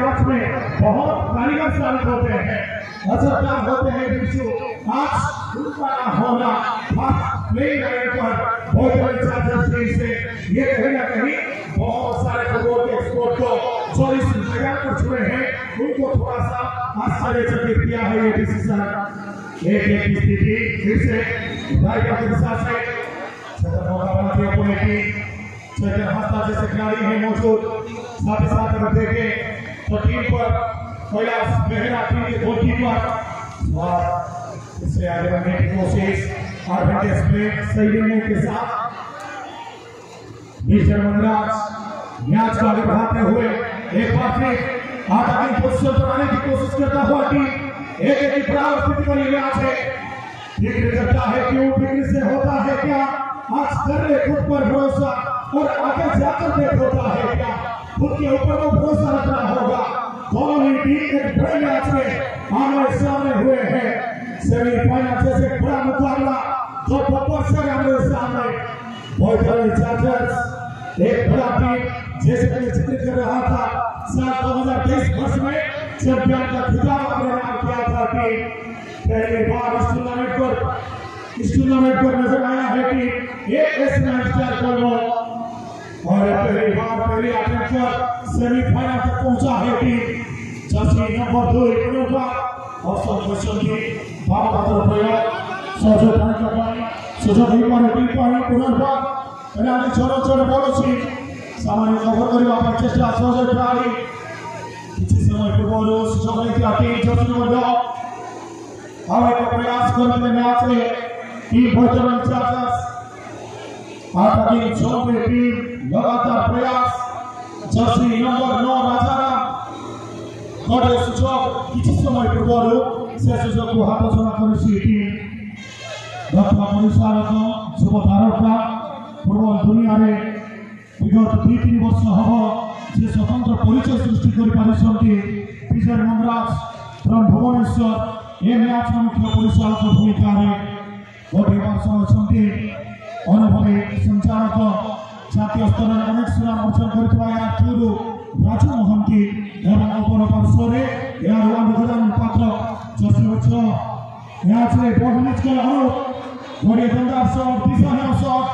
Match में बहुत कारीगर साबित होते हैं, असरदार होते हैं। बिरजू आज उनका होना फास्ट प्लेइंग एरिया पर बहुत बड़ी चार्जर से ये कहीं ना कहीं बहुत सारे फुटबॉल के एक्सपोर्ट को जो इस मैदान पर छुए हैं उनको थोड़ा सा आश्चर्यचकित किया है ये डिसीजन। एक की स्थिति फिर से राइट के दिशा से छतर मौका बनाती है अपोनेंट टीम। छतर हंसता जैसे खिलाड़ी है मौजूद, साथ ही साथ अगर देखें तो टीम पर कैलाश मेहरा टीम के गोलकीपर और इससे आगे बढ़ने की कोशिश आर्बिट्रेज प्ले सही निर्णय के साथ मिस्टर मनराज मैच को आगे बढ़ाते हुए एक बार फिर आगे पोजीशन पर आने की कोशिश करता हुआ टीम एक खराब स्थिति पर मैच है। फिक्र करता है क्यों, फिक्र से होता है क्या, आज कर ले खुद पर भरोसा और आगे जाकर देख होता है क्या, खुद के ऊपर वो भरोसा रखना होगा। दोनों ही टीम एक बड़े मैच में आमने सामने हुए हैं। सेमीफाइनल जैसे बड़ा मुकाबला दो टॉपर्स से आमने सामने। बॉयज चार्जर्स एक बड़ा टीम जैसे कि जिक्र कर रहा था साल 2023 वर्ष में चैंपियन का खिताब अपने नाम किया था टीम। पहली बार इस टूर्नामेंट पर नजर आया है कि एक एस9 स्टार कॉलम और पहली बार पहली अटेम्प्ट पर सेमीफाइनल तक पहुंचा है टीम। जर्सी नंबर 2 इनोवा और क्वेश्चन की बात प्रयोग सोजो थाने का पानी सोजो ही पर टीम पर पुनर्बार खिलाड़ी छोड़ बोलुची सामान्य कवर କରିବା ପାଇଁ ଚେଷ୍ଟା ସହଜ ଖେଳାଳି କିଛି ସମୟ ପୂର୍ବରୁ ସୁଯୋଗ ନେଇଥିଲା टीम जर्सी नंबर 2 ଆଉ ଏକ ପ୍ରୟାସ କରିଥିଲେ ମ୍ୟାଚରେ team boys chargers attacking zone में टीम लगातार प्रयास जर्सी नंबर 9 राजाराम गड़े सुजोग किसी समय पूर्व से सुजोग को हाथ छड़ा करिसी टीम दक्षिण ओडिशार युव तारका फुटबॉल दुनिया रे विगत 2-3 वर्ष हब जे स्वतंत्र परिचय सृष्टि कर पारिसंती Vijay Manraj from Bhubaneswar a match में मुख्य परिचालक भूमिका रे गोटे वर्ष अच्छा अनुभवी संचालक जातीय स्तर में अनेक सुनाम अर्जन करथिबा याचुरु राजू महंती एवं अपर पार्श्व रे यार अनुदान पात्र जसवच्छ मैच रे बहुत के अनुरोध गोटे दंडार शॉट दिशाहीन शॉट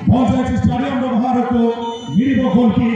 बॉल स्टेडियम व्यवहार को मिलिबो गोल की